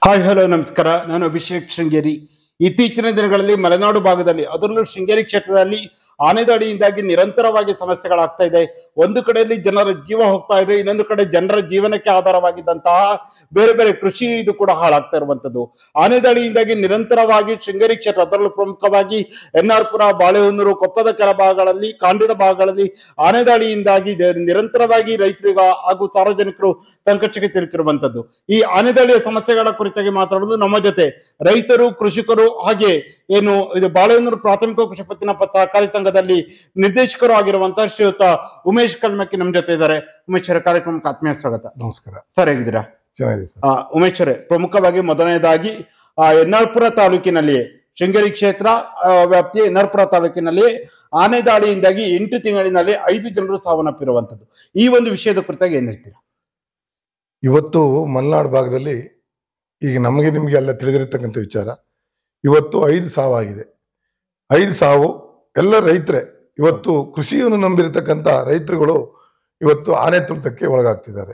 Hi hello ನಮಸ್ಕಾರ. ನಾನು ಅಭಿಷೇಕ್ ಶೃಂಗೇರಿ. ಇತ್ತೀಚಿನ ದಿನಗಳಲ್ಲಿ ಮಲೆನಾಡು ಭಾಗದಲ್ಲಿ ಅದರಲ್ಲೂ ಶೃಂಗೇರಿ ಕ್ಷೇತ್ರದಲ್ಲಿ ಆನೆದಾಳಿಯಿಂದಾಗಿ ನಿರಂತರವಾಗಿ ಸಮಸ್ಯೆಗಳಾಗ್ತಾ ಇದೆ. ಒಂದು ಕಡೆಯಲ್ಲಿ ಜನರ ಜೀವ ಹೋಗ್ತಾ ಇದೆ, ಇನ್ನೊಂದು ಕಡೆ ಜನರ ಜೀವನಕ್ಕೆ ಆಧಾರವಾಗಿದ್ದಂತಹ ಬೇರೆ ಬೇರೆ ಕೃಷಿ ಇದು ಕೂಡ ಹಾಳಾಗ್ತಾ ಇರುವಂತದ್ದು. ಆನೆದಾಳಿಯಿಂದಾಗಿ ನಿರಂತರವಾಗಿ ಶೃಂಗೇರಿ ಕ್ಷೇತ್ರ ಅದರಲ್ಲೂ ಪ್ರಮುಖವಾಗಿ ಎನ್ಆರ್ಪುರ, ಬಾಳೆಹೊನ್ನೂರು, ಕೊಪ್ಪದ ಕೆಲ ಭಾಗಗಳಲ್ಲಿ, ಕಾಂಡದ ಭಾಗಗಳಲ್ಲಿ ಆನೆದಾಳಿಯಿಂದಾಗಿ ನಿರಂತರವಾಗಿ ರೈತರಿಗೆ ಹಾಗೂ ಸಾರ್ವಜನಿಕರು ಸಂಕಷ್ಟಕ್ಕೆ ಸಿಲುಕಿರುವಂತದ್ದು. ಈ ಆನೆದಾಳಿಯ ಸಮಸ್ಯೆಗಳ ಕುರಿತಾಗಿ ಮಾತಾಡೋದು ನಮ್ಮ ಜೊತೆ ರೈತರು, ಕೃಷಿಕರು, ಹಾಗೆ ಏನು ಇದು ಬಾಳೆಹೊನ್ನೂರು ಪ್ರಾಥಮಿಕ ಕೃಷಿ ಪತ್ತಿನ ಸಹಕಾರಿ ಸಂಘದಲ್ಲಿ ನಿರ್ದೇಶಕರು ಆಗಿರುವಂತಹ ಶ್ರೀಯುತ ಉಮೇಶ್ ಕಲ್ಮಕ್ಕಿ ನಮ್ಮ ಜೊತೆ ಇದ್ದಾರೆ. ಉಮೇಶ್ ಅವರ ಕಾರ್ಯಕ್ರಮಕ್ಕೆ ಆತ್ಮೀಯ ಸ್ವಾಗತ. ನಮಸ್ಕಾರ ಸರ್, ಹೇಗಿದ್ದೀರಾ? ಚೆನ್ನಾಗಿದೆ ಸರ್. ಉಮೇಶ್ ಅವರೇ, ಪ್ರಮುಖವಾಗಿ ಮೊದಲನೇದಾಗಿ ಎನ್ಆರ್ಪುರ ತಾಲೂಕಿನಲ್ಲಿ ಶೃಂಗೇರಿ ಕ್ಷೇತ್ರ ವ್ಯಾಪ್ತಿಯ ಎನ್ಆರ್ಪುರ ತಾಲೂಕಿನಲ್ಲಿ ಆನೆ ದಾಳಿಯಿಂದಾಗಿ 8 ತಿಂಗಳಿನಲ್ಲಿ 5 ಜನರು ಸಾವನ್ನಪ್ಪಿರುವಂತದ್ದು. ಈ ಒಂದು ವಿಷಯದ ಕುರಿತಾಗಿ ಏನ್ ಹೇಳ್ತೀರಾ? ಇವತ್ತು ಮಲೆನಾಡು ಭಾಗದಲ್ಲಿ ಈಗ ನಮಗೆ ನಿಮಗೆ ಎಲ್ಲ ತಿಳಿದಿರತಕ್ಕಂಥ ವಿಚಾರ, ಇವತ್ತು 5 ಸಾವಾಗಿದೆ. 5 ಸಾವು ಎಲ್ಲ ರೈತರೇ. ಇವತ್ತು ಕೃಷಿಯನ್ನು ನಂಬಿರತಕ್ಕಂಥ ರೈತರುಗಳು ಇವತ್ತು ಆನೆ ತುಳಿತಕ್ಕೆ ಒಳಗಾಗ್ತಿದ್ದಾರೆ.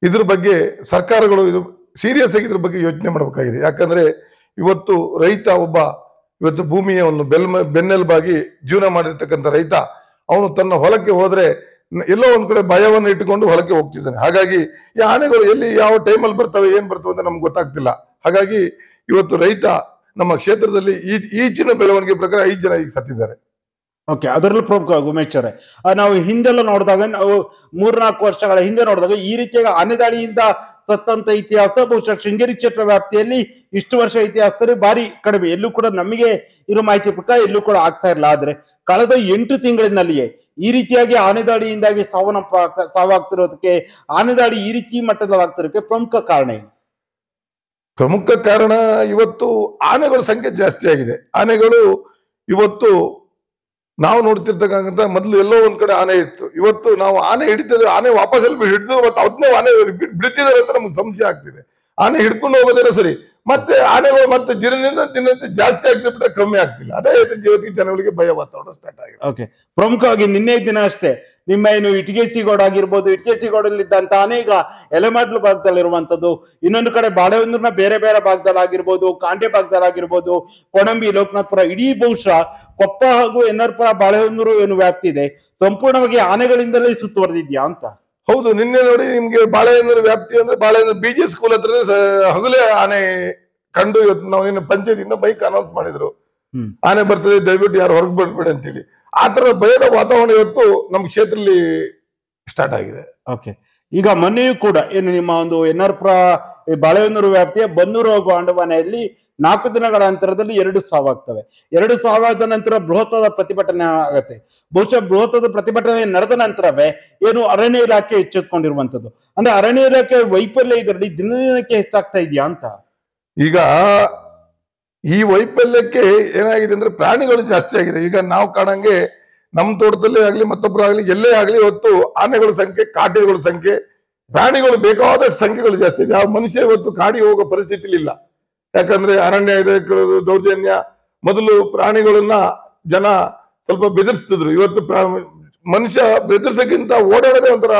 ಇದ್ರ ಬಗ್ಗೆ ಸರ್ಕಾರಗಳು ಇದು ಸೀರಿಯಸ್ ಆಗಿ ಇದ್ರ ಬಗ್ಗೆ ಯೋಚನೆ ಮಾಡಬೇಕಾಗಿದೆ. ಯಾಕಂದ್ರೆ ಇವತ್ತು ರೈತ ಒಬ್ಬ ಇವತ್ತು ಭೂಮಿಯ ಒಂದು ಬೆನ್ನೆಲುಬಾಗಿ ಜೀವನ ಮಾಡಿರ್ತಕ್ಕಂಥ ರೈತ, ಅವನು ತನ್ನ ಹೊಲಕ್ಕೆ ಹೋದ್ರೆ ಎಲ್ಲೋ ಒಂದ್ ಕಡೆ ಭಯವನ್ನು ಇಟ್ಟುಕೊಂಡು ಹೊಲಕ್ಕೆ ಹೋಗ್ತಿದ್ದಾನೆ. ಹಾಗಾಗಿ ಈ ಆನೆಗಳು ಎಲ್ಲಿ ಯಾವ ಟೈಮಲ್ಲಿ ಬರ್ತವೆ, ಏನ್ ಬರ್ತವೆ ಅಂತ ನಮ್ಗೆ ಗೊತ್ತಾಗ್ತಿಲ್ಲ. ಹಾಗಾಗಿ ಇವತ್ತು ರೈತ ನಮ್ಮ ಕ್ಷೇತ್ರದಲ್ಲಿ ಈಚಿನ ಬೆಳವಣಿಗೆ ಪ್ರಕಾರ 5 ಜನ ಈಗ ಸತ್ತಿದ್ದಾರೆ. ಓಕೆ, ಅದರಲ್ಲೂ ಪ್ರಮುಖ ಉಮೇಶ್ ಅವರೇ, ನಾವು ಹಿಂದೆಲ್ಲ ನೋಡಿದಾಗ, ನಾವು 3-4 ವರ್ಷಗಳ ಹಿಂದೆ ನೋಡಿದಾಗ ಈ ರೀತಿಯಾಗಿ ಆನೆದಾಳಿಯಿಂದ ಸತ್ತಂತ ಇತಿಹಾಸ ಬಹುಶಃ ಶೃಂಗೇರಿ ಕ್ಷೇತ್ರ ವ್ಯಾಪ್ತಿಯಲ್ಲಿ ಇಷ್ಟು ವರ್ಷ ಇತಿಹಾಸದಲ್ಲಿ ಬಾರಿ ಕಡಿಮೆ. ಎಲ್ಲೂ ಕೂಡ ನಮಗೆ ಇರೋ ಮಾಹಿತಿ ಪ್ರಕಾರ ಎಲ್ಲೂ ಕೂಡ ಆಗ್ತಾ ಇರಲಿಲ್ಲ. ಆದ್ರೆ ಕಳೆದ 8 ತಿಂಗಳಿನಲ್ಲಿಯೇ ಈ ರೀತಿಯಾಗಿ ಆನೆದಾಳಿಯಿಂದಾಗಿ ಸಾವಾಗ್ತಿರೋದಕ್ಕೆ, ಆನೆದಾಳಿ ಈ ರೀತಿ ಮಟ್ಟದಲ್ಲಿ ಆಗ್ತಿರೋದಕ್ಕೆ ಪ್ರಮುಖ ಕಾರಣ ಏನು? ಪ್ರಮುಖ ಕಾರಣ ಇವತ್ತು ಆನೆಗಳ ಸಂಖ್ಯೆ ಜಾಸ್ತಿ ಆಗಿದೆ. ಆನೆಗಳು ಇವತ್ತು ನಾವು ನೋಡ್ತಿರ್ತಕ್ಕಂಥ ಮೊದಲು ಎಲ್ಲೋ ಒಂದ್ ಕಡೆ ಆನೆ ಇತ್ತು. ಇವತ್ತು ನಾವು ಆನೆ ಹಿಡಿತಿದ್ರೆ ಆನೆ ವಾಪಸ್ ಎಲ್ಲಿ ಹಿಡಿದು ಮತ್ತೆ ಅದನ್ನೇ ಆನೆ ಬಿಡ್ತಿದ್ದಾರೆ ಅಂತ ನಮ್ಗೆ ಸಂಶಯ ಆಗ್ತಿದೆ. ಆನೆ ಹಿಡ್ಕೊಂಡು ಹೋಗೋದೇನೋ ಸರಿ, ಮತ್ತೆ ಆನೆಗಳು ಮತ್ತೆ ದಿನದಿಂದ ಜಾಸ್ತಿ ಆಗ್ತಿಬಿಟ್ರೆ ಕಮ್ಮಿ ಆಗ್ತಿಲ್ಲ. ಅದೇ ಇವತ್ತಿಗೆ ಜನಗಳಿಗೆ ಭಯ ವಾತಾವರಣ ಸ್ಟಾರ್ಟ್ ಆಗಿದೆ. ಓಕೆ, ಪ್ರಮುಖವಾಗಿ ನಿನ್ನೆ ದಿನ ಅಷ್ಟೇ ನಿಮ್ಮ ಏನು ಇಟಗೇಸಿಗೋಡ್ ಆಗಿರ್ಬೋದು, ಇಟಗೇಸಿಗೋಡಲ್ಲಿದ್ದಂತ ಆನೆ ಈಗ ಎಲೆಮಾಡ್ಲು ಭಾಗದಲ್ಲಿರುವಂತದ್ದು, ಇನ್ನೊಂದು ಕಡೆ ಬಾಳೆಹೊನ್ನೂರಿನ ಬೇರೆ ಬೇರೆ ಭಾಗದಲ್ಲಾಗಿರ್ಬೋದು, ಕಾಂಡೆ ಭಾಗದಲ್ಲಾಗಿರ್ಬೋದು, ಕೊಣಂಬಿ, ಲೋಕನಾಥಪುರ, ಇಡೀ ಬಹುಶಃ ಕೊಪ್ಪ ಹಾಗೂ ಎನ್ಆರ್ಪುರ, ಬಾಳೆಹೊನ್ನೂರು ಏನು ವ್ಯಾಪ್ತಿ ಇದೆ ಸಂಪೂರ್ಣವಾಗಿ ಆನೆಗಳಿಂದಲೇ ಸುತ್ತುವರೆದಿದ್ಯಾ ಅಂತ? ಹೌದು, ನಿನ್ನೆ ನೋಡಿ ನಿಮ್ಗೆ ಬಾಳೆಹೊನ್ನೂರು ವ್ಯಾಪ್ತಿ ಅಂದ್ರೆ ಬಾಳೆಹೊನ್ನೂರು BG ಸ್ಕೂಲ್ ಹತ್ರ ಹಗಲೇ ಆನೆ ಕಂಡು ಇವತ್ತು ನಾವು ನಿನ್ನ ಪಂಚಾಯತಿಂದ ಬೈಕ್ ಅನೌನ್ಸ್ ಮಾಡಿದ್ರು, ಆನೆ ಬರ್ತದೆ ದಯವಿಟ್ಟು ಯಾರು ಹೊರಗೆ ಬರ್ಬೇಡಿ ಅಂತೇಳಿ. ಆ ತರ ಭಯದ ವಾತಾವರಣ ಇವತ್ತು ನಮ್ಮ ಕ್ಷೇತ್ರದಲ್ಲಿ ಸ್ಟಾರ್ಟ್ ಆಗಿದೆ. ಓಕೆ, ಈಗ ಮೊನ್ನೆಯೂ ಕೂಡ ಏನು ನಿಮ್ಮ ಒಂದು ಎನ್ಆರ್ಪುರ ಬಾಳೆಹೊನ್ನೂರು ವ್ಯಾಪ್ತಿಯ ಬನ್ನೂರು ಹಾಗೂ ಆಂಡವಾನೆಯಲ್ಲಿ 4 ದಿನಗಳ ಅಂತರದಲ್ಲಿ 2 ಸಾವಾಗ್ತವೆ. 2 ಸಾವಾದ ನಂತರ ಬೃಹತ್ತಾದ ಪ್ರತಿಭಟನೆ ಆಗತ್ತೆ. ಬಹುಶಃ ಬೃಹತ್ತಾದ ಪ್ರತಿಭಟನೆ ನಡೆದ ನಂತರವೇ ಏನು ಅರಣ್ಯ ಇಲಾಖೆ ಎಚ್ಚೆತ್ಕೊಂಡಿರುವಂತದ್ದು. ಅಂದ್ರೆ ಅರಣ್ಯ ಇಲಾಖೆ ವೈಫಲ್ಯ ಇದರಲ್ಲಿ ದಿನಕ್ಕೆ ಹೆಚ್ಚಾಗ್ತಾ ಇದೆಯಾ ಅಂತ? ಈಗ ಈ ವೈಫಲ್ಯಕ್ಕೆ ಏನಾಗಿದೆ ಅಂದ್ರೆ ಪ್ರಾಣಿಗಳು ಜಾಸ್ತಿ ಆಗಿದೆ. ಈಗ ನಾವು ಕಾಣಂಗೆ ನಮ್ಮ ತೋಟದಲ್ಲೇ ಆಗ್ಲಿ ಮತ್ತೊಬ್ಬರಾಗ್ಲಿ ಎಲ್ಲೇ ಆಗ್ಲಿ ಇವತ್ತು ಆನೆಗಳ ಸಂಖ್ಯೆ, ಕಾಟೆಗಳ ಸಂಖ್ಯೆ, ಪ್ರಾಣಿಗಳು ಬೇಕಾದ ಸಂಖ್ಯೆಗಳು ಜಾಸ್ತಿ ಇದೆ. ಯಾವ ಮನುಷ್ಯ ಇವತ್ತು ಕಾಡಿಗೆ ಹೋಗೋ ಪರಿಸ್ಥಿತಿ ಇಲ್ಲ. ಯಾಕಂದ್ರೆ ಅರಣ್ಯ ಇದೆ, ದೌರ್ಜನ್ಯ. ಮೊದಲು ಪ್ರಾಣಿಗಳನ್ನ ಜನ ಸ್ವಲ್ಪ ಬೆದರಿಸ್ತಿದ್ರು, ಇವತ್ತು ಮನುಷ್ಯ ಬೆದರ್ಸಕ್ಕಿಂತ ಓಡಾಡೋದೇ ಒಂಥರ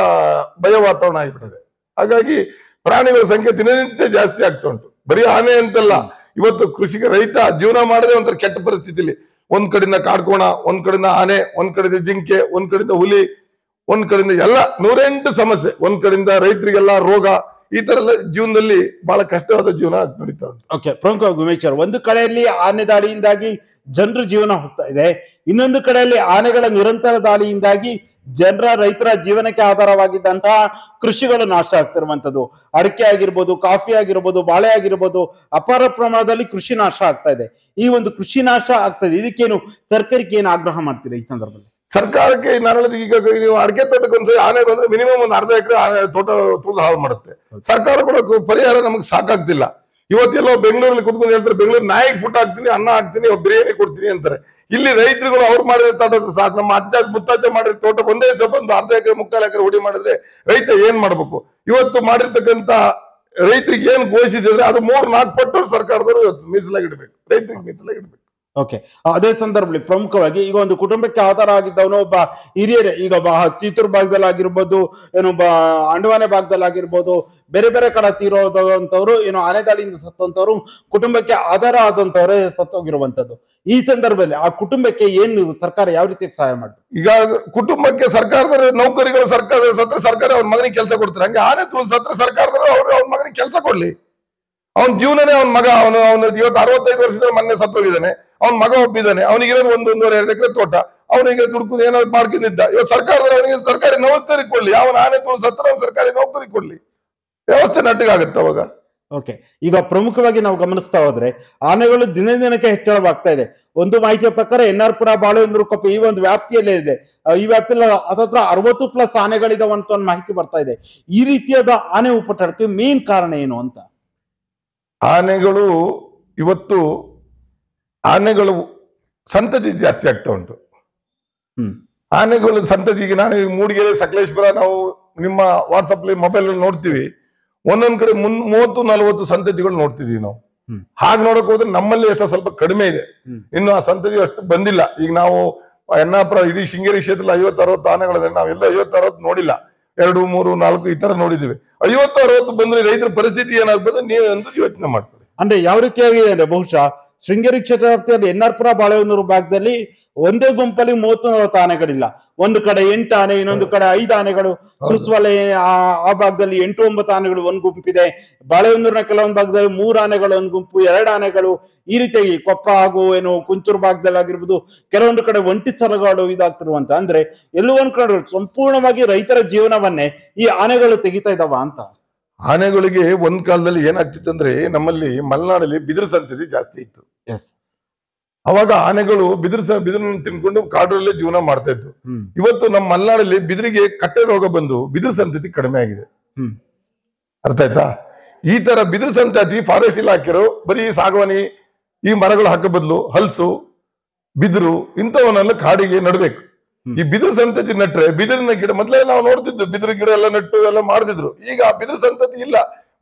ಭಯ ವಾತಾವರಣ ಆಗಿಬಿಟ್ಟಿದೆ. ಹಾಗಾಗಿ ಪ್ರಾಣಿಗಳ ಸಂಖ್ಯೆ ದಿನನಿತ್ಯ ಜಾಸ್ತಿ ಆಗ್ತಾ ಉಂಟು. ಬರೀ ಆನೆ ಅಂತಲ್ಲ, ಇವತ್ತು ಕೃಷಿಕ ರೈತ ಜೀವನ ಮಾಡದೆ ಒಂಥರ ಕೆಟ್ಟ ಪರಿಸ್ಥಿತಿಲಿ. ಒಂದ್ ಕಡೆಯಿಂದ ಕಾಡ್ಕೋಣ, ಒಂದ್ ಕಡೆಯಿಂದ ಆನೆ, ಒಂದ್ ಕಡೆಯಿಂದ ಜಿಂಕೆ, ಒಂದ್ ಕಡೆಯಿಂದ ಹುಲಿ, ಒಂದ್ ಕಡೆಯಿಂದ ಎಲ್ಲ 108 ಸಮಸ್ಯೆ, ಒಂದ್ ಕಡೆಯಿಂದ ರೈತರಿಗೆಲ್ಲ ರೋಗ. ಈ ತರ ಎಲ್ಲ ಜೀವನದಲ್ಲಿ ಬಹಳ ಕಷ್ಟವಾದ ಜೀವನ ನಡೀತಾ ಉಂಟು. ಓಕೆ, ಪ್ರಮುಖ ಉಮೇಶ್, ಒಂದು ಕಡೆಯಲ್ಲಿ ಆನೆ ದಾಳಿಯಿಂದಾಗಿ ಜನರ ಜೀವನ ಹೋಗ್ತಾ ಇದೆ, ಇನ್ನೊಂದು ಕಡೆಯಲ್ಲಿ ಆನೆಗಳ ನಿರಂತರ ದಾಳಿಯಿಂದಾಗಿ ರೈತರ ಜೀವನಕ್ಕೆ ಆಧಾರವಾಗಿದ್ದಂತಹ ಕೃಷಿಗಳು ನಾಶ ಆಗ್ತಿರುವಂತದ್ದು. ಅಡಿಕೆ ಆಗಿರ್ಬೋದು, ಕಾಫಿ ಆಗಿರ್ಬೋದು, ಬಾಳೆ ಆಗಿರ್ಬೋದು, ಅಪಾರ ಪ್ರಮಾಣದಲ್ಲಿ ಕೃಷಿ ನಾಶ ಆಗ್ತಾ ಇದೆ. ಈ ಒಂದು ಕೃಷಿ ನಾಶ ಆಗ್ತದೆ, ಇದಕ್ಕೇನು ಸರ್ಕಾರಕ್ಕೆ ಏನು ಆಗ್ರಹ ಮಾಡ್ತೀರಾ ಈ ಸಂದರ್ಭದಲ್ಲಿ? ಸರ್ಕಾರಕ್ಕೆ ನಾನು ಈಗ ನೀವು ಅಡಿಕೆ ತೋಟಕ್ಕೆ ಒಂದ್ಸರಿ ಆನೆ ಬಂದ್ರೆ ಮಿನಿಮಮ್ ಒಂದು ಅರ್ಧ ಎಕರೆ ತೋಟ ತುಳಿದು ಹಾಳು ಮಾಡುತ್ತೆ. ಸರ್ಕಾರ ಕೂಡ ಪರಿಹಾರ ನಮ್ಗೆ ಸಾಕಾಗ್ತಿಲ್ಲ. ಇವತ್ತೆಲ್ಲೋ ಬೆಂಗಳೂರಲ್ಲಿ ಕುತ್ಕೊಂಡು ಹೇಳ್ತಾರೆ, ಬೆಂಗಳೂರು ನಾಯಿಗೆ ಫುಡ್ ಹಾಕ್ತೀನಿ, ಅನ್ನ ಹಾಕ್ತೀನಿ, ಬಿರಿಯಾನಿ ಕೊಡ್ತೀನಿ ಅಂತಾರೆ. ಇಲ್ಲಿ ರೈತರುಗಳು ಅವ್ರು ಮಾಡಿದ ತೋಟ ಸಾಕು. ನಮ್ಮ ಅಜ್ಜ ಮುತ್ತಾಜ ಮಾಡಿದ ತೋಟಕ್ಕೆ ಒಂದೇ ಒಂದು ಅರ್ಧ ಎಕರೆ 3/4 ಎಕರೆ ಹುಡಿ ಮಾಡಿದ್ರೆ ರೈತ ಏನ್ ಮಾಡ್ಬೇಕು? ಇವತ್ತು ಮಾಡಿರ್ತಕ್ಕಂಥ ರೈತರಿಗೆ ಏನ್ ಘೋಷಿಸಿದ್ರೆ ಅದು 3-4 ಪಟ್ಟು ಸರ್ಕಾರದವರು ಇವತ್ತು ಮೀಸಲಾಗಿಡ್ಬೇಕು, ರೈತರಿಗೆ ಮೀಸಲಾಗಿಡ್ಬೇಕು. ಓಕೆ, ಅದೇ ಸಂದರ್ಭದಲ್ಲಿ ಪ್ರಮುಖವಾಗಿ ಈಗ ಒಂದು ಕುಟುಂಬಕ್ಕೆ ಆಧಾರ ಆಗಿದ್ದವನು ಒಬ್ಬ ಹಿರಿಯರೇ, ಈಗ ಚಿತ್ತೂರು ಭಾಗದಲ್ಲಾಗಿರ್ಬೋದು, ಏನು ಅಂಡವಾನೆ ಭಾಗದಲ್ಲಾಗಿರ್ಬೋದು, ಬೇರೆ ಬೇರೆ ಕಡೆ ತೀರೋದಂತವ್ರು, ಏನು ಆನೆ ದಾಳಿಯಿಂದ ಸತ್ತಂತವ್ರು, ಕುಟುಂಬಕ್ಕೆ ಆಧಾರ ಆದಂತವ್ರೆ ಸತ್ತೋಗಿರುವಂತದ್ದು. ಈ ಸಂದರ್ಭದಲ್ಲಿ ಆ ಕುಟುಂಬಕ್ಕೆ ಏನು ಸರ್ಕಾರ ಯಾವ ರೀತಿ ಸಹಾಯ ಮಾಡ್ಬೇಕು? ಈಗ ಕುಟುಂಬಕ್ಕೆ ಸರ್ಕಾರದ ನೌಕರಿಗಳು ಸರ್ಕಾರ ಸತ್ರ ಸರ್ಕಾರ ಅವ್ನ ಮಗನಿಗೆ ಕೆಲಸ ಕೊಡ್ತಾರೆ. ಹಂಗೆ ಆನೆ ತುಳಿದು ಸತ್ರ ಸರ್ಕಾರದವರು ಅವ್ನ ಮಗನಿಗೆ ಕೆಲಸ ಕೊಡ್ಲಿ. ಅವನ ಜೀವನನೇ ಅವನ ಮಗ. ಅವನು ಇವತ್ತು 65 ವರ್ಷದ ಮೊನ್ನೆ ಸತ್ತೋಗಿದ್ದಾನೆ. ಅವ್ನ ಮಗ ಒಬ್ಬಿದ್ದಾನೆ. ಅವನಿಗಿರೋದು 1-1.5 ಎಕರೆ ತೋಟ. ಅವನಿಗೆ ದುಡ್ಕು ಏನಾದ್ರು ಮಾಡ್ಕೊಂಡಿದ್ದ. ಇವತ್ತು ಸರ್ಕಾರದವರು ಅವನಿಗೆ ಸರ್ಕಾರಿ ನೌಕರಿ ಕೊಡ್ಲಿ. ಅವನ ಆನೆ ತುಳಿದು ಸತ್ರ ಅವ್ನು ಸರ್ಕಾರಿ ನೌಕರಿ ಕೊಡ್ಲಿ. ವ್ಯವಸ್ಥೆ ನಟ್ಟಿಗಾಗುತ್ತೆ ಅವಾಗ. ಓಕೆ, ಈಗ ಪ್ರಮುಖವಾಗಿ ನಾವು ಗಮನಿಸ್ತಾ ಹೋದ್ರೆ ಆನೆಗಳು ದಿನ ದಿನಕ್ಕೆ ಹೆಚ್ಚಳವಾಗ್ತಾ ಇದೆ. ಒಂದು ಮಾಹಿತಿಯ ಪ್ರಕಾರ ಎನ್ಆರ್ಪುರ, ಬಾಳೆಹೊನ್ನೂರು, ಕೊಪ್ಪೆ ಈ ಒಂದು ವ್ಯಾಪ್ತಿಯಲ್ಲೇ ಇದೆ. ಈ ವ್ಯಾಪ್ತಿಯಲ್ಲಿ ಹತ್ತತ್ರ 60+ ಆನೆಗಳಿದಾವೆ ಅಂತ ಒಂದು ಮಾಹಿತಿ ಬರ್ತಾ ಇದೆ. ಈ ರೀತಿಯಾದ ಆನೆ ಉಪಟಳಕ್ಕೆ ಮೇನ್ ಕಾರಣ ಏನು ಅಂತ? ಆನೆಗಳು ಇವತ್ತು ಆನೆಗಳು ಸಂತತಿ ಜಾಸ್ತಿ ಆಗ್ತಾ ಉಂಟು. ಆನೆಗಳು ಸಂತತಿಗೆ ನಾನು ಮೂಡಿಗೆರೆ, ಸಕಲೇಶ್ಪುರ ನಾವು ನಿಮ್ಮ ವಾಟ್ಸಪ್ ಮೊಬೈಲ್ ನೋಡ್ತೀವಿ. ಒಂದೊಂದ್ ಕಡೆ 30-40 ಸಂತತಿಗಳು ನೋಡ್ತಿದೀವಿ ನಾವು. ಹಾಗೆ ನೋಡಕ್ ಹೋದ್ರೆ ನಮ್ಮಲ್ಲಿ ಎಷ್ಟೋ ಸ್ವಲ್ಪ ಕಡಿಮೆ ಇದೆ. ಇನ್ನು ಆ ಸಂತತಿ ಅಷ್ಟು ಬಂದಿಲ್ಲ. ಈಗ ನಾವು ಎನ್ನಾಪುರ ಇಡೀ ಶೃಂಗೇರಿ ಕ್ಷೇತ್ರದಲ್ಲಿ 50-60 ಆನೆಗಳಿದೆ. ನಾವೆಲ್ಲ 50-60 ನೋಡಿಲ್ಲ. 2, 3, 4 ಈ ತರ ನೋಡಿದೀವಿ. 50-60 ಬಂದ್ರೆ ರೈತರ ಪರಿಸ್ಥಿತಿ ಏನಾಗ್ಬೋದು ನೀವೇ ಅಂತ ಯೋಚನೆ ಮಾಡ್ಕೊಳ್ಳಿ. ಅಂದ್ರೆ ಯಾವ ರೀತಿಯಾಗಿದೆ ಅಂದ್ರೆ, ಬಹುಶಃ ಶೃಂಗೇರಿ ಕ್ಷೇತ್ರ ವ್ಯಾಪ್ತಿಯಲ್ಲಿ ಎನ್ಆರ್ಪುರ, ಬಾಳೆಹೊನ್ನೂರು ಭಾಗದಲ್ಲಿ ಒಂದೇ ಗುಂಪಲ್ಲಿ 30-40 ಆನೆಗಳಿಲ್ಲ. ಒಂದು ಕಡೆ 8 ಆನೆ, ಇನ್ನೊಂದು ಕಡೆ 5 ಆನೆಗಳು. ಸುಸ್ವಲೆ ಆ ಭಾಗದಲ್ಲಿ 8-9 ಆನೆಗಳು ಒಂದು ಗುಂಪಿದೆ. ಬಾಳೆಹೊನ್ನೂರಿನ ಕೆಲವೊಂದು ಭಾಗದಲ್ಲಿ 3 ಆನೆಗಳು ಒಂದು ಗುಂಪು, 2 ಆನೆಗಳು. ಈ ರೀತಿಯಾಗಿ ಕೊಪ್ಪ ಹಾಗೂ ಏನು ಕುಂತೂರು ಭಾಗದಲ್ಲಿ ಆಗಿರ್ಬೋದು, ಕೆಲವೊಂದು ಕಡೆ ಒಂಟಿ ಸಲಗಾಡು ಇದಾಗ್ತಿರುವಂತ. ಅಂದ್ರೆ ಎಲ್ಲೋ ಒಂದ್ ಕಡೆ ಸಂಪೂರ್ಣವಾಗಿ ರೈತರ ಜೀವನವನ್ನೇ ಈ ಆನೆಗಳು ತೆಗಿತಾ ಇದಾವ ಅಂತ. ಆನೆಗಳಿಗೆ ಒಂದ್ ಕಾಲದಲ್ಲಿ ಏನಾಗ್ತಿತ್ತು ಅಂದ್ರೆ, ನಮ್ಮಲ್ಲಿ ಮಲೆನಾಡಲ್ಲಿ ಬಿದಿರು ಸಂತತಿ ಜಾಸ್ತಿ ಇತ್ತು. ಎಸ್, ಅವಾಗ ಆನೆಗಳು ಬಿದಿರನ್ನು ತಿನ್ಕೊಂಡು ಕಾಡಲ್ಲೇ ಜೀವನ ಮಾಡ್ತಾ ಇತ್ತು. ಇವತ್ತು ನಮ್ಮ ಮಲೆನಾಡಲ್ಲಿ ಬಿದಿರಿಗೆ ಕಟ್ಟೆ ರೋಗ ಬಂದು ಬಿದಿರು ಸಂತತಿ ಕಡಿಮೆ ಆಗಿದೆ. ಅರ್ಥ ಆಯ್ತಾ? ಈ ತರ ಬಿದಿರು ಸಂತತಿ ಫಾರೆಸ್ಟ್ ಇಲಾಖೆರು ಬರೀ ಸಾಗವಾನಿ ಈ ಮರಗಳು ಹಾಕೋ ಬದಲು ಹಲ್ಸು, ಬಿದಿರು ಇಂಥವನ್ನೆಲ್ಲ ಕಾಡಿಗೆ ನಡ್ಬೇಕು. ಈ ಬಿದಿರು ಸಂತತಿ ನಟ್ರೆ ಬಿದಿರಿನ ಗಿಡ ಮೊದಲೇ ನಾವು ನೋಡ್ತಿದ್ದು, ಬಿದಿರು ಗಿಡ ಎಲ್ಲ ನೆಟ್ಟು ಎಲ್ಲ ಮಾಡ್ತಿದ್ರು. ಈಗ ಆ ಬಿದಿರು ಸಂತತಿ ಇಲ್ಲ.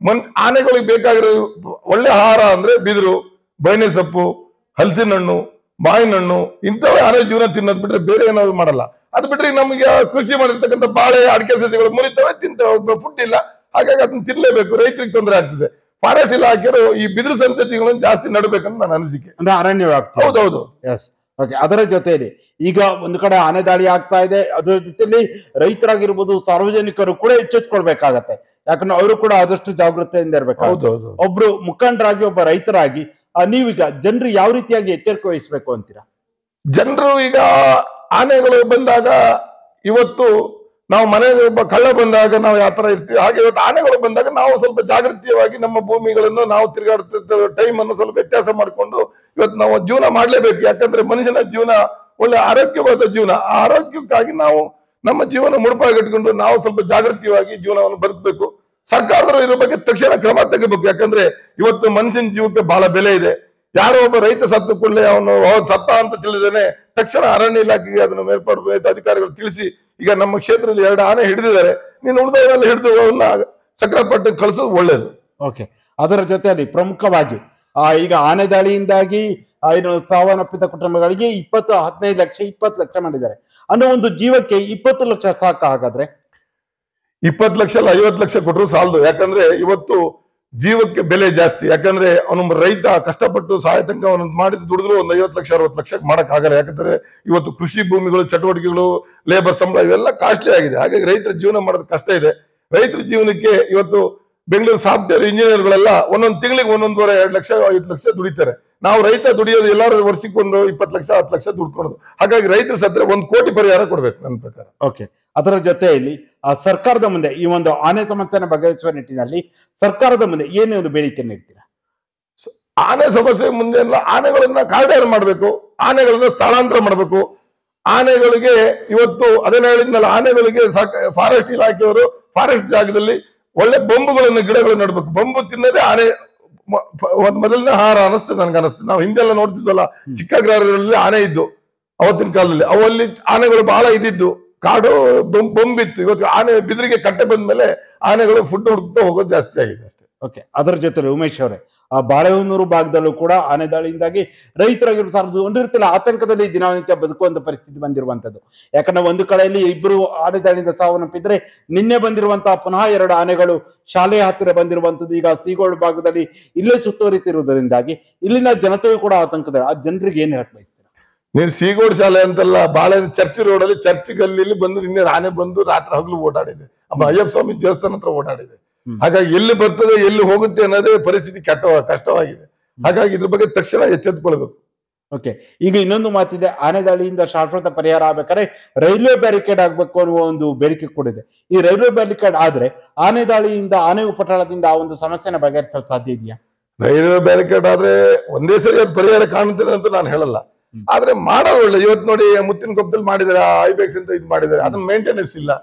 ಆನೆಗಳಿಗೆ ಬೇಕಾಗಿರೋ ಒಳ್ಳೆ ಆಹಾರ ಅಂದ್ರೆ ಬಿದಿರು, ಬೈನೆ ಸೊಪ್ಪು, ಹಲಸಿನ ಹಣ್ಣು, ಮಾವಿನ ಹಣ್ಣು ಇಂಥವೇ ಆನೆ ಜೀವನ ತಿನ್ನೋದ್ ಬಿಟ್ರೆ ಬೇರೆ ಏನಾದ್ರು ಮಾಡಲ್ಲ. ಅದು ಬಿಟ್ರೆ ನಮಗೆ ಕೃಷಿ ಮಾಡಿರ್ತಕ್ಕಂಥ ಬಾಳೆ, ಅಡಿಕೆ ಸಸ್ಯಗಳು ಮುರಿತವೆ, ತಿಂತವೆ, ಫುಡ್ ಇಲ್ಲ. ಹಾಗಾಗಿ ಅದನ್ನ ತಿನ್ಲೇಬೇಕು. ರೈತರಿಗೆ ತೊಂದರೆ ಆಗ್ತದೆ. ಫಾರೆಸ್ಟ್ ಇಲಾಖೆರು ಈ ಬಿದಿರು ಸಂತತಿಗಳನ್ನು ಜಾಸ್ತಿ ನಡಬೇಕಂತ ನನ್ನ ಅನಿಸಿಕೆ. ಅಂದ್ರೆ ಅರಣ್ಯ ವ್ಯಾಪ್ತಿ. ಹೌದೌದು. Yes, okay. ಅದರ ಜೊತೆಯಲ್ಲಿ ಈಗ ಒಂದು ಕಡೆ ಆನೆ ದಾಳಿ ಆಗ್ತಾ ಇದೆ. ಅದರ ಜೊತೆಯಲ್ಲಿ ರೈತರಾಗಿರ್ಬೋದು, ಸಾರ್ವಜನಿಕರು ಕೂಡ ಎಚ್ಚೆತ್ಕೊಳ್ಬೇಕಾಗತ್ತೆ. ಯಾಕಂದ್ರೆ ಅವರು ಕೂಡ ಆದಷ್ಟು ಜಾಗೃತೆಯಿಂದ ಇರ್ಬೇಕು. ಹೌದೌದು. ಒಬ್ರು ಮುಖಂಡರಾಗಿ, ಒಬ್ಬ ರೈತರಾಗಿ ನೀವೀಗ ಜನರು ಯಾವ ರೀತಿಯಾಗಿ ಎಚ್ಚರಿಕೆ ವಹಿಸ್ಬೇಕು ಅಂತೀರಾ? ಜನರು ಈಗ ಆನೆಗಳು ಬಂದಾಗ, ಇವತ್ತು ನಾವು ಮನೆಗೆ ಒಬ್ಬ ಕಳ್ಳ ಬಂದಾಗ ನಾವು ಯಾವ ತರ ಇರ್ತೀವಿ, ಹಾಗೆ ಇವತ್ತು ಆನೆಗಳು ಬಂದಾಗ ನಾವು ಸ್ವಲ್ಪ ಜಾಗೃತಿಯಾಗಿ ನಮ್ಮ ಭೂಮಿಗಳನ್ನು ನಾವು ತಿರುಗಾಡ್ತಿದ್ದ ಟೈಮ್ ಅನ್ನು ಸ್ವಲ್ಪ ವ್ಯತ್ಯಾಸ ಮಾಡಿಕೊಂಡು ಇವತ್ತು ನಾವು ಜೀವನ ಮಾಡ್ಲೇಬೇಕು. ಯಾಕಂದ್ರೆ ಮನುಷ್ಯನ ಜೀವನ ಒಳ್ಳೆ ಆರೋಗ್ಯವಾದ ಜೀವನ. ಆ ಆರೋಗ್ಯಕ್ಕಾಗಿ ನಾವು ನಮ್ಮ ಜೀವನ ಮುಡುಪಾಗಿಟ್ಕೊಂಡು ನಾವು ಸ್ವಲ್ಪ ಜಾಗೃತಿಯಾಗಿ ಜೀವನವನ್ನು ಬದುಕಬೇಕು. ಸರ್ಕಾರದವರು ಇರೋ ಬಗ್ಗೆ ತಕ್ಷಣ ಕ್ರಮ ತೆಗಿಬೇಕು. ಯಾಕಂದ್ರೆ ಇವತ್ತು ಮನುಷ್ಯನ ಜೀವಕ್ಕೆ ಬಹಳ ಬೆಲೆ ಇದೆ. ಯಾರೋ ಒಬ್ಬ ರೈತ ಸತ್ತು ಕೂಡಲೇ ಅವನು ಸತ್ತ ಅಂತ ತಿಳಿದೇನೆ ತಕ್ಷಣ ಅರಣ್ಯ ಇಲಾಖೆಗೆ ಅದನ್ನು ಮೇಲ್ಪಾಡು ಅಧಿಕಾರಿಗಳು ತಿಳಿಸಿ, ಈಗ ನಮ್ಮ ಕ್ಷೇತ್ರದಲ್ಲಿ 2 ಆನೆ ಹಿಡಿದಿದ್ದಾರೆ, ನೀನು ಉಳಿದವರೆಲ್ಲ ಹಿಡಿದು ಅವನ್ನ ಸಕ್ರಪಟ್ಟಕ್ಕೆ ಕಳಿಸೋದು ಒಳ್ಳೇದು. ಓಕೆ. ಅದರ ಜೊತೆಯಲ್ಲಿ ಪ್ರಮುಖವಾಗಿ ಈಗ ಆನೆ ದಾಳಿಯಿಂದಾಗಿ ಏನು ಸಾವನ್ನಪ್ಪಿದ ಕುಟುಂಬಗಳಿಗೆ 15 ಲಕ್ಷ 20 ಲಕ್ಷ ಮಾಡಿದ್ದಾರೆ. ಅನ್ನೋ ಒಂದು ಜೀವಕ್ಕೆ 20 ಲಕ್ಷ ಸಾಕ? ಹಾಗಾದ್ರೆ 20 ಲಕ್ಷ ಅಲ್ಲ, 50 ಲಕ್ಷ ಕೊಟ್ಟರು ಸಾಲದು. ಯಾಕಂದ್ರೆ ಇವತ್ತು ಜೀವಕ್ಕೆ ಬೆಲೆ ಜಾಸ್ತಿ. ಯಾಕಂದ್ರೆ ಅವನು ರೈತ ಕಷ್ಟಪಟ್ಟು ಸಹಾಯ ತನಕ ಅವನು ಮಾಡಿದ ದುಡಿದ್ರು ಒಂದು 50 ಲಕ್ಷ 60 ಲಕ್ಷ ಮಾಡಕ್ ಆಗಲ್ಲ. ಯಾಕಂದ್ರೆ ಇವತ್ತು ಕೃಷಿ ಭೂಮಿಗಳು, ಚಟುವಟಿಕೆಗಳು, ಲೇಬರ್ ಸಂಬಳ ಇವೆಲ್ಲ ಕಾಸ್ಟ್ಲಿ ಆಗಿದೆ. ಹಾಗಾಗಿ ರೈತರ ಜೀವನ ಮಾಡೋದು ಕಷ್ಟ ಇದೆ. ರೈತರ ಜೀವನಕ್ಕೆ ಇವತ್ತು ಬೆಂಗಳೂರು ಸಾಫ್ಟ್ವೇರ್ ಇಂಜಿನಿಯರ್ಗಳೆಲ್ಲ ಒಂದೊಂದು ತಿಂಗಳಿಗೆ 1.5 ಲಕ್ಷ 5 ಲಕ್ಷ ದುಡಿತಾರೆ. ನಾವು ರೈತ ದುಡಿಯೋದು ಎಲ್ಲರೂ ವರ್ಷಕ್ಕೆ ಒಂದು 20 ಲಕ್ಷ 10 ಲಕ್ಷ ದುಡ್ಕೊಳೋದು. ಹಾಗಾಗಿ ರೈತರು ಸತ್ರ 1 ಕೋಟಿ ಪರಿಹಾರ ಕೊಡ್ಬೇಕು ನನ್ನ ಪ್ರಕಾರ. ಓಕೆ. ಅದರ ಜೊತೆಯಲ್ಲಿ ಸರ್ಕಾರದ ಮುಂದೆ ಈ ಒಂದು ಆನೆ ಸಮಸ್ಯೆಯನ್ನು ಬಗೆಹರಿಸುವ ನಿಟ್ಟಿನಲ್ಲಿ ಸರ್ಕಾರದ ಮುಂದೆ ಏನೇ ಒಂದು ಬೇಡಿಕೆಯನ್ನು ಇಡ್ತೀರಾ? ಆನೆ ಸಮಸ್ಯೆ ಮುಂದೆ ಆನೆಗಳನ್ನ ಕಾರಿಡಾರ್ ಮಾಡಬೇಕು, ಆನೆಗಳನ್ನ ಸ್ಥಳಾಂತರ ಮಾಡಬೇಕು. ಆನೆಗಳಿಗೆ ಇವತ್ತು ಅದನ್ನ ಹೇಳಿದ್ಮೇಲೆ ಆನೆಗಳಿಗೆ ಫಾರೆಸ್ಟ್ ಇಲಾಖೆಯವರು ಫಾರೆಸ್ಟ್ ಜಾಗದಲ್ಲಿ ಒಳ್ಳೆ ಬೊಂಬುಗಳನ್ನು, ಗಿಡಗಳನ್ನು ನೆಡ್ಬೇಕು. ಬೊಂಬು ತಿನ್ನದೇ ಆನೆ ಮೊದಲನೇ ಆಹಾರ ಅನಿಸ್ತದೆ, ನನ್ಗೆ ಅನಿಸ್ತದೆ. ನಾವು ಹಿಂದೆಲ್ಲ ನೋಡ್ತಿದ್ವಲ್ಲ, ಚಿಕ್ಕ ಗ್ರಾಮಗಳಲ್ಲಿ ಆನೆ ಇದ್ದು ಅವತ್ತಿನ ಕಾಲದಲ್ಲಿ, ಅವಲ್ಲಿ ಆನೆಗಳು ಬಹಳ ಇದ್ದಿದ್ದು, ಕಾಡು ಬೊಂಬಿತ್ತು. ಇವತ್ತು ಆನೆ ಬಿದಿರಿಗೆ ಕಟ್ಟೆ ಬಂದ ಮೇಲೆ ಆನೆಗಳು ಫುಡ್ ಹುಡುಕ್ತಾ ಹೋಗೋದು ಜಾಸ್ತಿ ಆಗಿದೆ ಅಷ್ಟೇ. ಓಕೆ, ಅದರ ಜೊತೆ ಉಮೇಶ್ ಅವರೇ, ಆ ಬಾಳೆಹೊನ್ನೂರು ಭಾಗದಲ್ಲೂ ಕೂಡ ಆನೆ ದಾಳಿಯಿಂದಾಗಿ ರೈತರಾಗಿರೋ ಒಂದು ರೀತಿಯಲ್ಲಿ ಆತಂಕದಲ್ಲಿ ದಿನನಿತ್ಯ ಬದುಕುವಂತ ಪರಿಸ್ಥಿತಿ ಬಂದಿರುವಂತದ್ದು. ಯಾಕಂದ್ರೆ ಒಂದು ಕಡೆಯಲ್ಲಿ ಇಬ್ಬರು ಆನೆ ದಾಳಿಯಿಂದ ಸಾವನ್ನಪ್ಪಿದ್ರೆ, ನಿನ್ನೆ ಬಂದಿರುವಂತಹ ಪುನಃ 2 ಆನೆಗಳು ಶಾಲೆಯ ಹತ್ತಿರ ಬಂದಿರುವಂತದ್ದು. ಈಗ ಸೀಗೋಡು ಭಾಗದಲ್ಲಿ ಇಲ್ಲೇ ಸುತ್ತುವರಿತಿರುವುದರಿಂದಾಗಿ ಇಲ್ಲಿನ ಜನತೆಯೂ ಕೂಡ ಆತಂಕದ. ಆ ಜನರಿಗೆ ಏನ್ ಹೇಳಕ್ ಬಯಸ್ತೀರಾ? ನೀನ್ ಸೀಗೋಡು ಶಾಲೆ ಅಂತಲ್ಲ, ಬಾಳೆ ಚರ್ಚ್ ರೋಡಲ್ಲಿ ಚರ್ಚ್ ಗಲ್ಲಿಲಿ ಬಂದು ನಿನ್ನೆ ಆನೆ ಬಂದು ರಾತ್ರಿ ಹಗಲು ಓಡಾಡಿದೆ. ಅಯ್ಯಪ್ಪ ಸ್ವಾಮಿ ದೇವಸ್ಥಾನ ಹತ್ರ ಓಡಾಡಿದೆ. ಹಾಗಾಗಿ ಎಲ್ಲಿ ಬರ್ತದೆ ಎಲ್ಲಿ ಹೋಗುತ್ತೆ ಅನ್ನೋದೇ ಪರಿಸ್ಥಿತಿ ಕಷ್ಟವಾಗಿದೆ. ಹಾಗಾಗಿ ಇದ್ರ ಬಗ್ಗೆ ತಕ್ಷಣ ಎಚ್ಚೆತ್ತುಕೊಳ್ಬೇಕು. ಓಕೆ, ಈಗ ಇನ್ನೊಂದು ಮಾತಿದೆ, ಆನೆ ದಾಳಿಯಿಂದ ಶಾಶ್ವತ ಪರಿಹಾರ ಆಗ್ಬೇಕಾದ್ರೆ ರೈಲ್ವೆ ಬ್ಯಾರಿಕೇಡ್ ಆಗ್ಬೇಕು ಅನ್ನುವ ಒಂದು ಬೇಡಿಕೆ ಕೂಡ ಇದೆ. ಈ ರೈಲ್ವೆ ಬ್ಯಾರಿಕೇಡ್ ಆದ್ರೆ ಆನೆ ದಾಳಿಯಿಂದ, ಆನೆ ಉಪಟಳದಿಂದ ಆ ಒಂದು ಸಮಸ್ಯೆನ ಬಗೆಹರಿಸಲು ಸಾಧ್ಯ ಇದೆಯಾ? ರೈಲ್ವೆ ಬ್ಯಾರಿಕೇಡ್ ಆದ್ರೆ ಒಂದೇ ಸರಿ ಅದು ಪರಿಹಾರ ಕಾಣುತ್ತದೆ ಅಂತ ನಾನು ಹೇಳಲ್ಲ, ಆದ್ರೆ ಮಾಡೋದು ಒಳ್ಳೆ. ಇವತ್ತು ನೋಡಿ ಮುತ್ತಿನ ಕೊಪ್ಪದಲ್ಲಿ ಮಾಡಿದಾರೆ, ಐಬೆಕ್ಸ್ ಅಂತ ಇದು ಮಾಡಿದ್ದಾರೆ, ಅದನ್ನ ಮೇಂಟೆನೆನ್ಸ್ ಇಲ್ಲ.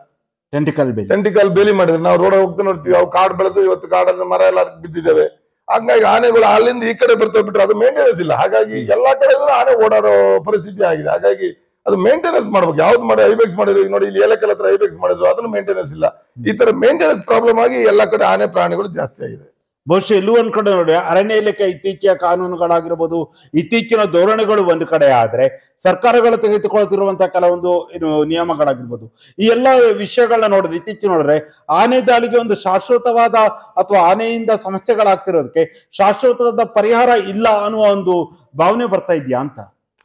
ಟೆಂಟಿಕಲ್ ಬೇಲಿ ಮಾಡಿದ್ರೆ ನಾವು ರೋಡ್ ಹೋಗ್ತಾ ನೋಡ್ತೀವಿ, ಅವು ಕಾಡು ಬೆಳೆದು ಇವತ್ತು ಕಾಡಲ್ಲಿ ಮರ ಎಲ್ಲ ಅದಕ್ಕೆ ಬಿದ್ದಿದ್ದಾವೆ. ಹಂಗಾಗಿ ಆನೆಗಳು ಅಲ್ಲಿಂದ ಈ ಕಡೆ ಬರ್ತಾ ಬಿಟ್ರೆ ಅದು ಮೇಂಟೆನೆನ್ಸ್ ಇಲ್ಲ. ಹಾಗಾಗಿ ಎಲ್ಲಾ ಕಡೆ ಆನೆ ಓಡಾಡೋ ಪರಿಸ್ಥಿತಿ ಆಗಿದೆ. ಹಾಗಾಗಿ ಅದು ಮೇಂಟೆನೆನ್ಸ್ ಮಾಡ್ಬೇಕು. ಯಾವ್ದು ಮಾಡಿ ಐಬೆಕ್ಸ್ ಮಾಡಿದ್ರು, ನೋಡಿ ಇಲ್ಲಿ ಏಲಕ್ಕಲ್ ಹತ್ರ ಐಬೆಕ್ಸ್ ಮಾಡಿದ್ರು, ಅದನ್ನು ಮೇಂಟೆನೆನ್ಸ್ ಇಲ್ಲ. ಈ ತರ ಮೇಂಟೆನೆನ್ಸ್ ಪ್ರಾಬ್ಲಮ್ ಆಗಿ ಎಲ್ಲಾ ಕಡೆ ಆನೆ ಪ್ರಾಣಿಗಳು ಜಾಸ್ತಿ ಆಗಿದೆ. ಬಹುಶಃ ಎಲ್ಲೂ ಒಂದ್ ಕಡೆ ನೋಡಿ, ಅರಣ್ಯ ಇಲಾಖೆ ಇತ್ತೀಚಿನ ಕಾನೂನುಗಳಾಗಿರ್ಬೋದು, ಇತ್ತೀಚಿನ ಧೋರಣೆಗಳು ಒಂದು ಕಡೆ ಆದ್ರೆ, ಸರ್ಕಾರಗಳು ತೆಗೆದುಕೊಳ್ತಿರುವಂತಹ ಕೆಲವೊಂದು ನಿಯಮಗಳಾಗಿರ್ಬೋದು, ಈ ಎಲ್ಲ ವಿಷಯಗಳನ್ನ ನೋಡಿದ್ರೆ, ಇತ್ತೀಚೆಗೆ ನೋಡಿದ್ರೆ ಆನೆ ದಾಳಿಗೆ ಒಂದು ಶಾಶ್ವತವಾದ ಅಥವಾ ಆನೆಯಿಂದ ಸಮಸ್ಯೆಗಳಾಗ್ತಿರೋದಕ್ಕೆ ಶಾಶ್ವತವಾದ ಪರಿಹಾರ ಇಲ್ಲ ಅನ್ನುವ ಒಂದು ಭಾವನೆ ಬರ್ತಾ ಇದೆಯಾ ಅಂತ.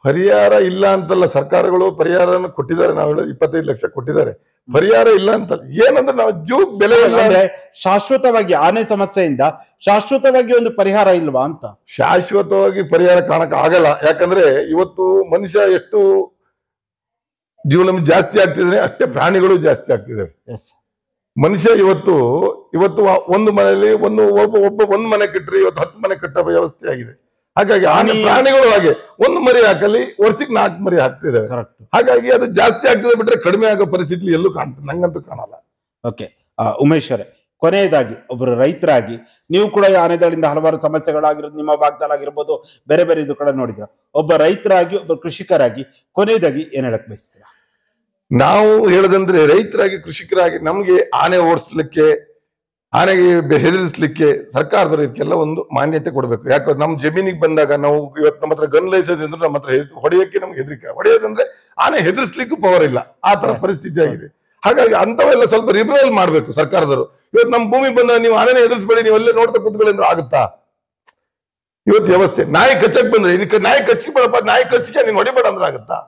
ಪರಿಹಾರ ಇಲ್ಲ ಅಂತಲ್ಲ, ಸರ್ಕಾರಗಳು ಪರಿಹಾರವನ್ನು ಕೊಟ್ಟಿದ್ದಾರೆ. ನಾವು 25 ಲಕ್ಷ ಕೊಟ್ಟಿದ್ದಾರೆ, ಪರಿಹಾರ ಇಲ್ಲ ಅಂತ. ಏನಂದ್ರೆ ನಾವು ಜೀವಕ್ಕೆ ಬೆಲೆ ಇಲ್ಲ ಅಂದ್ರೆ ಶಾಶ್ವತವಾಗಿ ಆನೆ ಸಮಸ್ಯೆಯಿಂದ ಶಾಶ್ವತವಾಗಿ ಒಂದು ಪರಿಹಾರ ಇಲ್ವಾ ಅಂತ. ಶಾಶ್ವತವಾಗಿ ಪರಿಹಾರ ಕಾಣಕ್ ಆಗಲ್ಲ. ಯಾಕಂದ್ರೆ ಇವತ್ತು ಮನುಷ್ಯ ಎಷ್ಟು ಜೀವನ ಜಾಸ್ತಿ ಆಗ್ತಿದ್ರೆ ಅಷ್ಟೇ ಪ್ರಾಣಿಗಳು ಜಾಸ್ತಿ ಆಗ್ತಿದ್ದಾವೆ. ಮನುಷ್ಯ ಇವತ್ತು ಒಂದು ಮನೆಯಲ್ಲಿ ಒಂದು ಮನೆ ಕಟ್ಟರೆ ಇವತ್ತು 10 ಮನೆ ಕಟ್ಟೋ ವ್ಯವಸ್ಥೆ ಆಗಿದೆ. ಹಾಗಾಗಿ ಆನೆ ಪ್ರಾಣಿಗಳು ಹಾಗೆ ಒಂದು ಮರಿ ಹಾಕಲಿ ವರ್ಷಕ್ಕೆ 4 ಮರಿ ಹಾಕ್ತಿದೆ. ಹಾಗಾಗಿ ಅದು ಜಾಸ್ತಿ ಆಗ್ತದೆ ಬಿಟ್ರೆ ಕಡಿಮೆ ಆಗೋ ಪರಿಸ್ಥಿತಿ ಎಲ್ಲೂ ಕಾಣ್ತದೆ, ನಂಗಂತೂ ಕಾಣಲ್ಲ. ಓಕೆ, ಉಮೇಶ್ ಅವರೇ, ಕೊನೆಯದಾಗಿ ಒಬ್ಬರು ರೈತರಾಗಿ ನೀವು ಕೂಡ ಆನೆ ದಾಳಿಯಿಂದ ಹಲವಾರು ಸಮಸ್ಯೆಗಳಾಗಿರೋದು ನಿಮ್ಮ ಭಾಗದಲ್ಲಾಗಿರ್ಬೋದು, ಬೇರೆ ಬೇರೆ ಇದು ಕಡೆ ನೋಡಿದ್ರ, ಒಬ್ಬ ರೈತರಾಗಿ ಒಬ್ಬ ಕೃಷಿಕರಾಗಿ ಕೊನೆಯದಾಗಿ ಏನ್ ಹೇಳಕ್ ಬಯಸ್ತೀರಾ? ನಾವು ಹೇಳದಂದ್ರೆ ರೈತರಾಗಿ ಕೃಷಿಕರಾಗಿ ನಮ್ಗೆ ಆನೆ ಓಡಿಸ್ಲಿಕ್ಕೆ, ಆನೆಗೆ ಹೆದರಿಸ್ಲಿಕ್ಕೆ ಸರ್ಕಾರದವರು ಇದಕ್ಕೆಲ್ಲ ಒಂದು ಮಾನ್ಯತೆ ಕೊಡ್ಬೇಕು. ಯಾಕಂದ್ರೆ ನಮ್ ಜಮೀನಿಗೆ ಬಂದಾಗ ನಾವು ಇವತ್ತು ನಮ್ಮ ಹತ್ರ ಗನ್ ಲೈಸೆನ್ಸ್ ಅಂದ್ರೆ ನಮ್ಮ ಹತ್ರ ಹೊಡೆಯಕ್ಕೆ ನಮ್ಗೆ ಹೆದರಿಕೆ. ಹೊಡೆಯೋದಂದ್ರೆ ಆನೆ ಹೆದರ್ಸ್ಲಿಕ್ಕೂ ಪವರ್ ಇಲ್ಲ, ಆ ತರ ಪರಿಸ್ಥಿತಿ ಆಗಿದೆ. ಹಾಗಾಗಿ ಅಂತವೆಲ್ಲ ಸ್ವಲ್ಪ ರಿಬ್ರಲ್ ಮಾಡ್ಬೇಕು ಸರ್ಕಾರದವರು. ಇವತ್ತು ನಮ್ಮ ಭೂಮಿ ಬಂದಾಗ ನೀವು ಆನೆನೇ ಹೆದರ್ಸ್ಬೇಡಿ, ನೀವೆಲ್ಲ ನೋಡ್ತಾ ಕೂತ್ಕೊಳ್ಳಿ ಅಂದ್ರೆ ಆಗುತ್ತಾ? ಇವತ್ತು ವ್ಯವಸ್ಥೆ ನಾಯಿ ಕಚ್ಚಕ್ ಬಂದ್ರೆ ಇದಕ್ಕೆ ನಾಯಿ ಕಚ್ಚಿಗೆ ಬೇಡಪ್ಪ, ನಾಯಿ ಕಚ್ಚಿಗೆ ನೀನ್ ಹೊಡಿಬೇಡ ಅಂದ್ರೆ ಆಗುತ್ತಾ?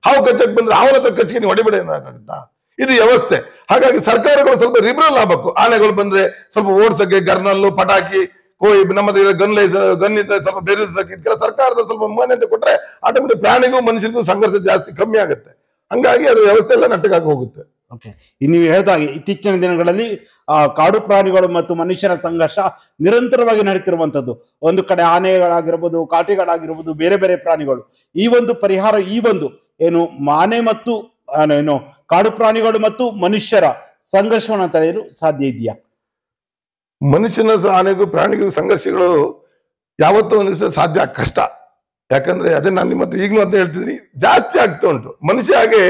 ಹಾವು ಕಚ್ಚಕ್ ಬಂದ್ರೆ ಹಾವನ ಹತ್ರ ಕಚ್ಚಿಗೆ ನೀವು ಹೊಡಿಬೇಡ ಅಂದ್ರೆ ಆಗುತ್ತಾ? ಇದು ವ್ಯವಸ್ಥೆ. ಹಾಗಾಗಿ ಸರ್ಕಾರಗಳು ಸ್ವಲ್ಪ ರಿಬ್ರಲ್ ಆಗ್ಬೇಕು. ಆನೆಗಳು ಬಂದ್ರೆ ಸ್ವಲ್ಪ ಓಡ್ಸಕ್ಕೆ ಗರ್ನಲ್ಲು, ಪಟಾಕಿ, ನಮ್ಮದು ಗನ್ ಇದ್ದ ಸ್ವಲ್ಪ ಬೆರೆಸಕ್ಕೆ ಇದಕ್ಕೆಲ್ಲ ಸರ್ಕಾರದ ಸ್ವಲ್ಪ ಮಾನ್ಯತೆ ಕೊಟ್ರೆ ಆಟೋಮೆಟಿಕ್ ಪ್ರಾಣಿಗೂ ಮನುಷ್ಯರಿಗೂ ಸಂಘರ್ಷ ಜಾಸ್ತಿ ಕಮ್ಮಿ ಆಗುತ್ತೆ. ಹಂಗಾಗಿ ಅದು ವ್ಯವಸ್ಥೆ ಎಲ್ಲ ನೆಟ್ಟಗಾಗಿ ಹೋಗುತ್ತೆ. ಓಕೆ, ನೀವು ಹೇಳಿದಾಗೆ ಇತ್ತೀಚಿನ ದಿನಗಳಲ್ಲಿ ಕಾಡು ಪ್ರಾಣಿಗಳು ಮತ್ತು ಮನುಷ್ಯರ ಸಂಘರ್ಷ ನಿರಂತರವಾಗಿ ನಡೀತಿರುವಂತದ್ದು. ಒಂದು ಕಡೆ ಆನೆಗಳಾಗಿರ್ಬೋದು, ಕಾಟಿಗಳಾಗಿರ್ಬೋದು, ಬೇರೆ ಬೇರೆ ಪ್ರಾಣಿಗಳು. ಈ ಒಂದು ಪರಿಹಾರ, ಈ ಒಂದು ಏನು ಆನೆ ಮತ್ತು ಏನು ಕಾಡು ಪ್ರಾಣಿಗಳು ಮತ್ತು ಮನುಷ್ಯರ ಸಂಘರ್ಷವನ್ನು ತಡೆಯಲು ಸಾಧ್ಯ ಇದೆಯಾ? ಮನುಷ್ಯನ ಆನೆಗೂ ಪ್ರಾಣಿಗೂ ಸಂಘರ್ಷಗಳು ಯಾವತ್ತೂ ಒಂದು ಸಾಧ್ಯ ಕಷ್ಟ. ಯಾಕಂದ್ರೆ ಅದೇ ನಾನು ನಿಮ್ಮ ಹತ್ರ ಈಗಲೂ ಅಂತ ಹೇಳ್ತಿದ್ದೀನಿ, ಜಾಸ್ತಿ ಆಗ್ತಾ ಉಂಟು. ಮನುಷ್ಯ ಹಾಗೆ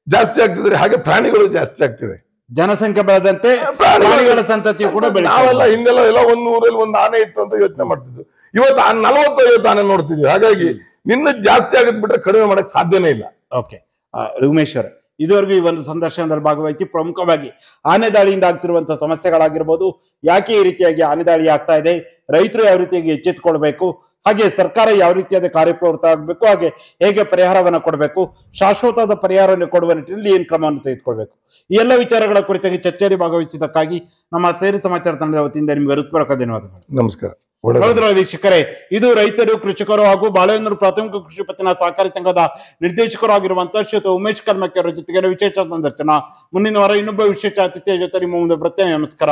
ಜಾಸ್ತಿ ಆಗ್ತಿದ್ರೆ ಹಾಗೆ ಪ್ರಾಣಿಗಳು ಜಾಸ್ತಿ ಆಗ್ತಿದೆ. ಜನಸಂಖ್ಯೆ ಬೆಳೆದಂತೆ ಪ್ರಾಣಿಗಳ ಸಂತತಿಯು ಕೂಡ ಬೆಳೆ. ನಾವೆಲ್ಲ ಹಿಂದೆಲ್ಲ ಎಲ್ಲ 1 ಊರಲ್ಲಿ 1 ಆನೆ ಇತ್ತು ಅಂತ ಯೋಚನೆ ಮಾಡ್ತಿದ್ವಿ. ಇವತ್ತು 40-50 ಆನೆ ನೋಡ್ತಿದ್ವಿ. ಹಾಗಾಗಿ ನಿನ್ನ ಜಾಸ್ತಿ ಆಗದ್ ಬಿಟ್ರೆ ಕಡಿಮೆ ಮಾಡಕ್ ಸಾಧ್ಯನೇ ಇಲ್ಲ. ಓಕೆ, ಉಮೇಶ್ ಅವರೇ, ಇದುವರೆಗೂ ಈ ಒಂದು ಸಂದರ್ಶನದಲ್ಲಿ ಭಾಗವಹಿಸಿ ಪ್ರಮುಖವಾಗಿ ಆನೆ ದಾಳಿಯಿಂದ ಆಗ್ತಿರುವಂತಹ ಸಮಸ್ಯೆಗಳಾಗಿರ್ಬೋದು, ಯಾಕೆ ಈ ರೀತಿಯಾಗಿ ಆನೆ ದಾಳಿ ಆಗ್ತಾ ಇದೆ, ರೈತರು ಯಾವ ರೀತಿಯಾಗಿ ಎಚ್ಚೆತ್ತುಕೊಳ್ಬೇಕು, ಹಾಗೆ ಸರ್ಕಾರ ಯಾವ ರೀತಿಯಾದ ಕಾರ್ಯಪ್ರವೃತ್ತ ಆಗಬೇಕು, ಹಾಗೆ ಹೇಗೆ ಪರಿಹಾರವನ್ನು ಕೊಡಬೇಕು, ಶಾಶ್ವತವಾದ ಪರಿಹಾರವನ್ನು ಕೊಡುವ ನಿಟ್ಟಿನಲ್ಲಿ ಏನ್ ಕ್ರಮವನ್ನು ತೆಗೆದುಕೊಳ್ಬೇಕು, ಈ ಎಲ್ಲ ವಿಚಾರಗಳ ಕುರಿತಾಗಿ ಚರ್ಚೆಯಲ್ಲಿ ಭಾಗವಹಿಸಿದ್ದಕ್ಕಾಗಿ ನಮ್ಮ ಸೇರಿ ಸಮಾಚಾರ ತಂಡದ ವತಿಯಿಂದ ನಿಮಗೆ ಹೃತ್ಪೂರ್ವಕ ಧನ್ಯವಾದಗಳು. ನಮಸ್ಕಾರ. ವೀಕ್ಷಕರೇ, ಇದು ರೈತರು, ಕೃಷಿಕರು ಹಾಗೂ ಬಾಳೆಹೊನ್ನೂರು ಪ್ರಾಥಮಿಕ ಕೃಷಿ ಪತ್ತಿನ ಸಹಕಾರಿ ಸಂಘದ ನಿರ್ದೇಶಕರು ಆಗಿರುವಂತಹ ಶ್ರೀಯುತ ಉಮೇಶ್ ಕಲ್ಮಕ್ಕಿ ಅವರ ಜೊತೆಗೆ ವಿಶೇಷ ಸಂದರ್ಶನ. ಮುಂದಿನ ವಾರ ಇನ್ನೊಬ್ಬ ವಿಶೇಷ ಅತಿಥಿಯ ಜೊತೆ ನಿಮ್ಮ ಮುಂದೆ ಬರ್ತೇನೆ. ನಮಸ್ಕಾರ.